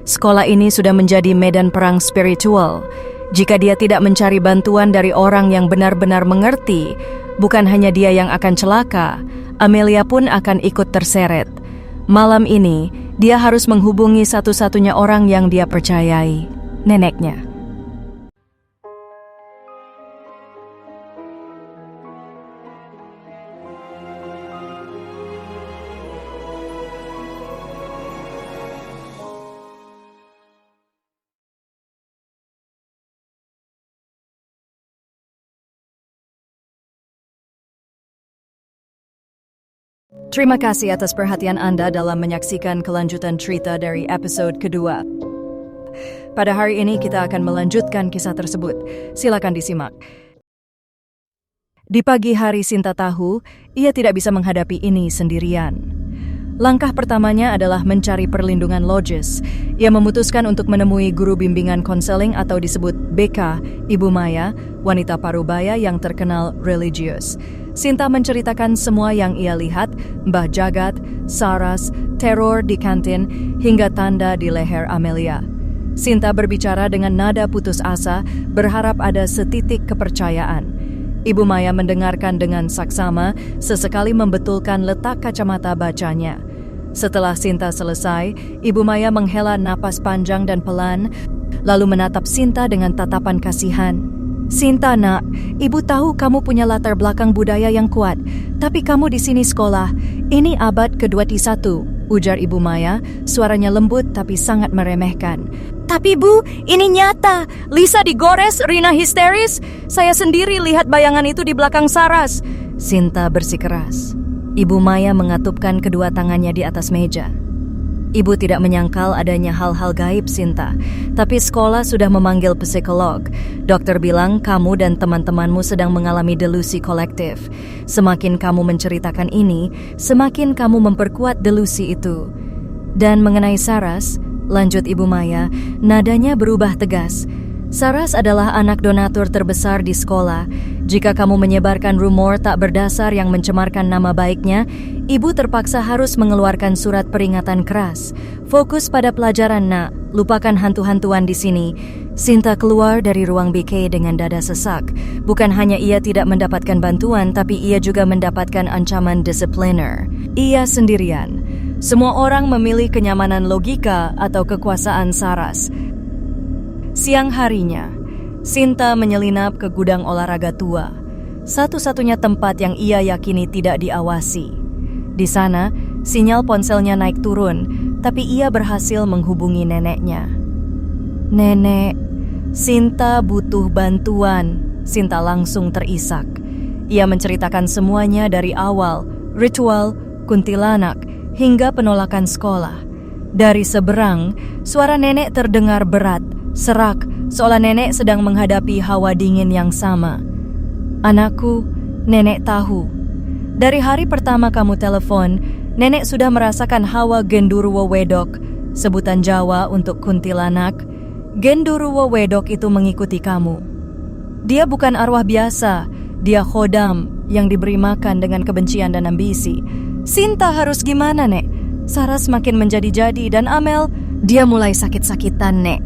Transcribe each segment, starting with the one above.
Sekolah ini sudah menjadi medan perang spiritual. Jika dia tidak mencari bantuan dari orang yang benar-benar mengerti, bukan hanya dia yang akan celaka, Amelia pun akan ikut terseret. Malam ini, dia harus menghubungi satu-satunya orang yang dia percayai, neneknya. Terima kasih atas perhatian Anda dalam menyaksikan kelanjutan cerita dari episode kedua. Pada hari ini kita akan melanjutkan kisah tersebut. Silakan disimak. Di pagi hari Sinta tahu, ia tidak bisa menghadapi ini sendirian. Langkah pertamanya adalah mencari perlindungan logis. Ia memutuskan untuk menemui guru bimbingan konseling atau disebut BK, Ibu Maya, wanita parubaya yang terkenal religius. Sinta menceritakan semua yang ia lihat, Mbah Jagat, Saras, teror di kantin, hingga tanda di leher Amelia. Sinta berbicara dengan nada putus asa, berharap ada setitik kepercayaan. Ibu Maya mendengarkan dengan saksama, sesekali membetulkan letak kacamata bacanya. Setelah Sinta selesai, Ibu Maya menghela napas panjang dan pelan, lalu menatap Sinta dengan tatapan kasihan. Sinta, nak, ibu tahu kamu punya latar belakang budaya yang kuat, tapi kamu di sini sekolah. Ini abad ke-21, ujar Ibu Maya, suaranya lembut tapi sangat meremehkan. Tapi Bu, ini nyata. Lisa digores, Rina histeris. Saya sendiri lihat bayangan itu di belakang Saras. Sinta bersikeras. Ibu Maya mengatupkan kedua tangannya di atas meja. Ibu tidak menyangkal adanya hal-hal gaib, Sinta. Tapi sekolah sudah memanggil psikolog. Dokter bilang kamu dan teman-temanmu sedang mengalami delusi kolektif. Semakin kamu menceritakan ini, semakin kamu memperkuat delusi itu. Dan mengenai Saras, lanjut Ibu Maya, nadanya berubah tegas. Saras adalah anak donatur terbesar di sekolah. Jika kamu menyebarkan rumor tak berdasar yang mencemarkan nama baiknya, ibu terpaksa harus mengeluarkan surat peringatan keras. Fokus pada pelajaran, nak. Lupakan hantu-hantuan di sini. Sinta keluar dari ruang BK dengan dada sesak. Bukan hanya ia tidak mendapatkan bantuan, tapi ia juga mendapatkan ancaman disipliner. Ia sendirian. Semua orang memilih kenyamanan logika atau kekuasaan Saras. Siang harinya, Sinta menyelinap ke gudang olahraga tua, satu-satunya tempat yang ia yakini tidak diawasi. Di sana, sinyal ponselnya naik turun, tapi ia berhasil menghubungi neneknya. Nenek, Sinta butuh bantuan. Sinta langsung terisak. Ia menceritakan semuanya dari awal, ritual, kuntilanak, hingga penolakan sekolah. Dari seberang, suara nenek terdengar berat, serak, seolah nenek sedang menghadapi hawa dingin yang sama. Anakku, nenek tahu. Dari hari pertama kamu telepon, nenek sudah merasakan hawa Genderuwo Wedok, sebutan Jawa untuk kuntilanak. Genderuwo Wedok itu mengikuti kamu. Dia bukan arwah biasa, dia khodam yang diberi makan dengan kebencian dan ambisi. Sinta harus gimana, Nek? Saras makin menjadi-jadi dan Amel, dia mulai sakit-sakitan, Nek.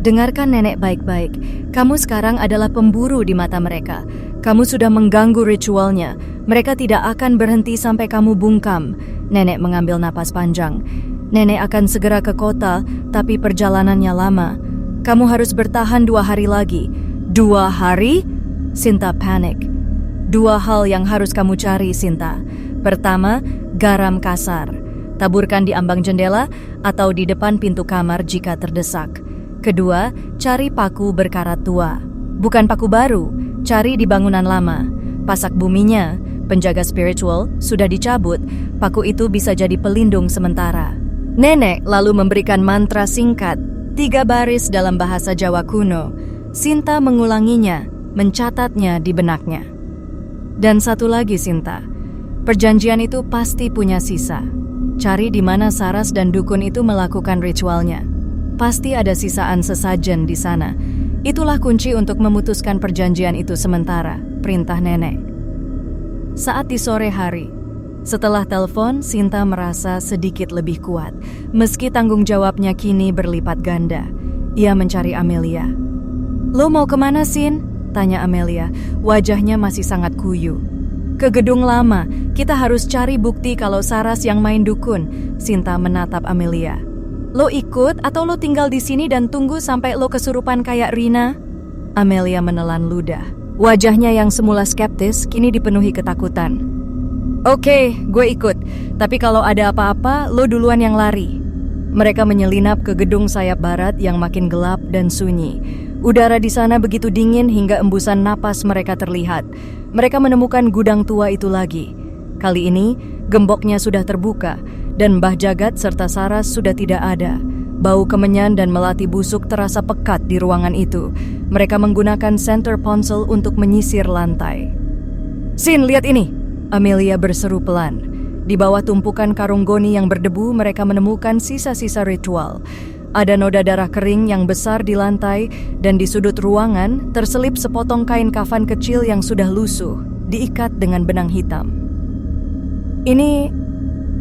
Dengarkan nenek baik-baik. Kamu sekarang adalah pemburu di mata mereka. Kamu sudah mengganggu ritualnya. Mereka tidak akan berhenti sampai kamu bungkam. Nenek mengambil napas panjang. Nenek akan segera ke kota, tapi perjalanannya lama. Kamu harus bertahan 2 hari lagi. 2 hari? Sinta panik. 2 hal yang harus kamu cari, Sinta. Pertama, garam kasar. Taburkan di ambang jendela atau di depan pintu kamar jika terdesak. Kedua, cari paku berkarat tua. Bukan paku baru, cari di bangunan lama. Pasak buminya, penjaga spiritual, sudah dicabut. Paku itu bisa jadi pelindung sementara. Nenek lalu memberikan mantra singkat, 3 baris dalam bahasa Jawa kuno. Sinta mengulanginya, mencatatnya di benaknya. Dan satu lagi, Sinta. Perjanjian itu pasti punya sisa. Cari di mana Saras dan dukun itu melakukan ritualnya. Pasti ada sisaan sesajen di sana. Itulah kunci untuk memutuskan perjanjian itu sementara, perintah nenek. Saat di sore hari, Setelah telepon, Sinta merasa sedikit lebih kuat. Meski tanggung jawabnya kini berlipat ganda. Ia mencari Amelia. "Lo mau kemana, Sin?" tanya Amelia. Wajahnya masih sangat kuyu. "Ke gedung lama. Kita harus cari bukti kalau Saras yang main dukun." Sinta menatap Amelia. "Lo ikut atau lo tinggal di sini dan tunggu sampai lo kesurupan kayak Rina?" Amelia menelan ludah. Wajahnya yang semula skeptis kini dipenuhi ketakutan. "Oke, gue ikut. Tapi kalau ada apa-apa, lo duluan yang lari." Mereka menyelinap ke gedung sayap barat yang makin gelap dan sunyi. Udara di sana begitu dingin hingga embusan napas mereka terlihat. Mereka menemukan gudang tua itu lagi. Kali ini, gemboknya sudah terbuka dan Mbah Jagat serta Saras sudah tidak ada. Bau kemenyan dan melati busuk terasa pekat di ruangan itu. Mereka menggunakan center ponsel untuk menyisir lantai. "Sin, lihat ini!" Amelia berseru pelan. Di bawah tumpukan karung goni yang berdebu, mereka menemukan sisa-sisa ritual. Ada noda darah kering yang besar di lantai, dan di sudut ruangan terselip sepotong kain kafan kecil yang sudah lusuh, diikat dengan benang hitam. Ini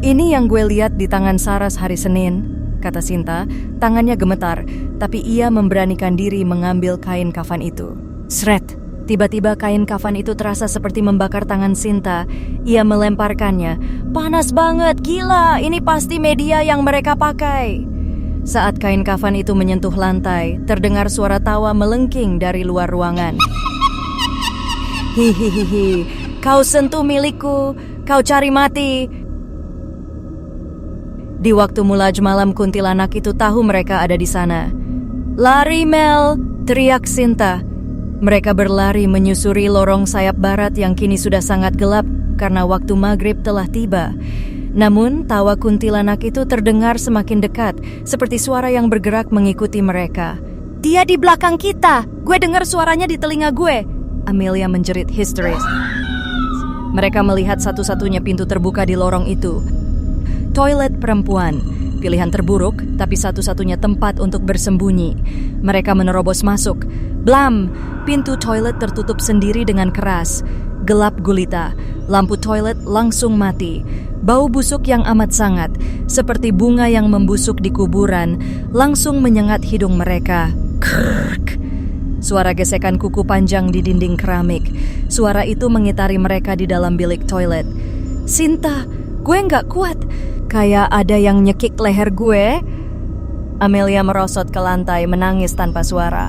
yang gue lihat di tangan Saras hari Senin," kata Sinta. Tangannya gemetar, tapi ia memberanikan diri mengambil kain kafan itu. Sret! Tiba-tiba kain kafan itu terasa seperti membakar tangan Sinta. Ia melemparkannya. "Panas banget, gila! Ini pasti media yang mereka pakai." Saat kain kafan itu menyentuh lantai, terdengar suara tawa melengking dari luar ruangan. "Hihihihi, kau sentuh milikku, kau cari mati." Di waktu mulaj malam, kuntilanak itu tahu mereka ada di sana. "Lari, Mel!" teriak Sinta. Mereka berlari menyusuri lorong sayap barat yang kini sudah sangat gelap karena waktu maghrib telah tiba. Namun, tawa kuntilanak itu terdengar semakin dekat, seperti suara yang bergerak mengikuti mereka. "Dia di belakang kita! Gue dengar suaranya di telinga gue!" Amelia menjerit histeris. Mereka melihat satu-satunya pintu terbuka di lorong itu. Toilet perempuan. Pilihan terburuk, tapi satu-satunya tempat untuk bersembunyi. Mereka menerobos masuk. Blam! Pintu toilet tertutup sendiri dengan keras. Gelap gulita. Lampu toilet langsung mati. Bau busuk yang amat sangat, seperti bunga yang membusuk di kuburan, langsung menyengat hidung mereka. Krrrk! Suara gesekan kuku panjang di dinding keramik. Suara itu mengitari mereka di dalam bilik toilet. "Sinta, gue nggak kuat. Kayak ada yang nyekik leher gue." Amelia merosot ke lantai menangis tanpa suara.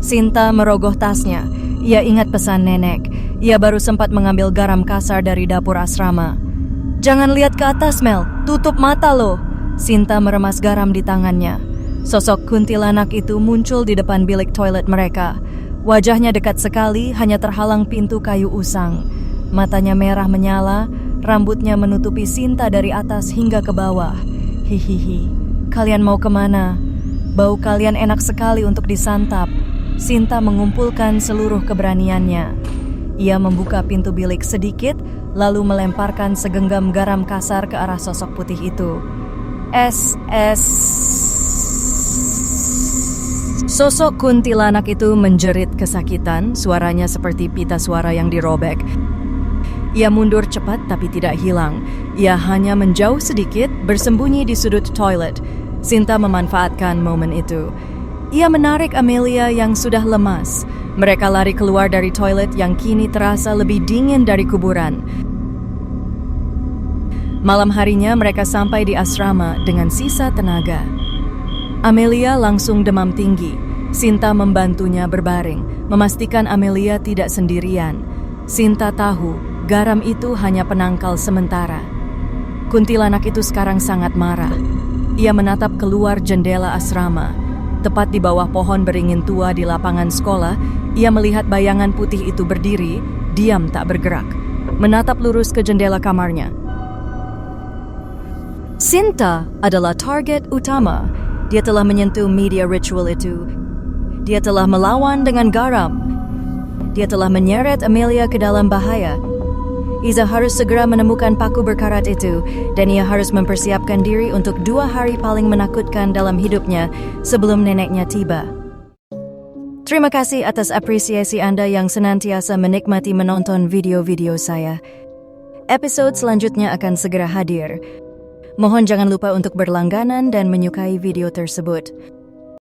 Sinta merogoh tasnya. Ia ingat pesan nenek. Ia baru sempat mengambil garam kasar dari dapur asrama. "Jangan lihat ke atas, Mel. Tutup mata lo." Sinta meremas garam di tangannya. Sosok kuntilanak itu muncul di depan bilik toilet mereka. Wajahnya dekat sekali, hanya terhalang pintu kayu usang. Matanya merah menyala, rambutnya menutupi Sinta dari atas hingga ke bawah. "Hihihi, kalian mau kemana? Bau kalian enak sekali untuk disantap." Sinta mengumpulkan seluruh keberaniannya. Ia membuka pintu bilik sedikit, lalu melemparkan segenggam garam kasar ke arah sosok putih itu. "Es. Sosok kuntilanak itu menjerit kesakitan, suaranya seperti pita suara yang dirobek. Ia mundur cepat tapi tidak hilang. Ia hanya menjauh sedikit, bersembunyi di sudut toilet. Sinta memanfaatkan momen itu. Ia menarik Amelia yang sudah lemas. Mereka lari keluar dari toilet yang kini terasa lebih dingin dari kuburan. Malam harinya mereka sampai di asrama dengan sisa tenaga. Amelia langsung demam tinggi. Sinta membantunya berbaring, memastikan Amelia tidak sendirian. Sinta tahu garam itu hanya penangkal sementara. Kuntilanak itu sekarang sangat marah. Ia menatap keluar jendela asrama. Tepat di bawah pohon beringin tua di lapangan sekolah, ia melihat bayangan putih itu berdiri, diam tak bergerak, menatap lurus ke jendela kamarnya. Sinta adalah target utama. Dia telah menyentuh media ritual itu. Dia telah melawan dengan garam. Dia telah menyeret Amelia ke dalam bahaya. Iza harus segera menemukan paku berkarat itu, dan ia harus mempersiapkan diri untuk 2 hari paling menakutkan dalam hidupnya sebelum neneknya tiba. Terima kasih atas apresiasi Anda yang senantiasa menikmati menonton video-video saya. Episode selanjutnya akan segera hadir. Mohon jangan lupa untuk berlangganan dan menyukai video tersebut.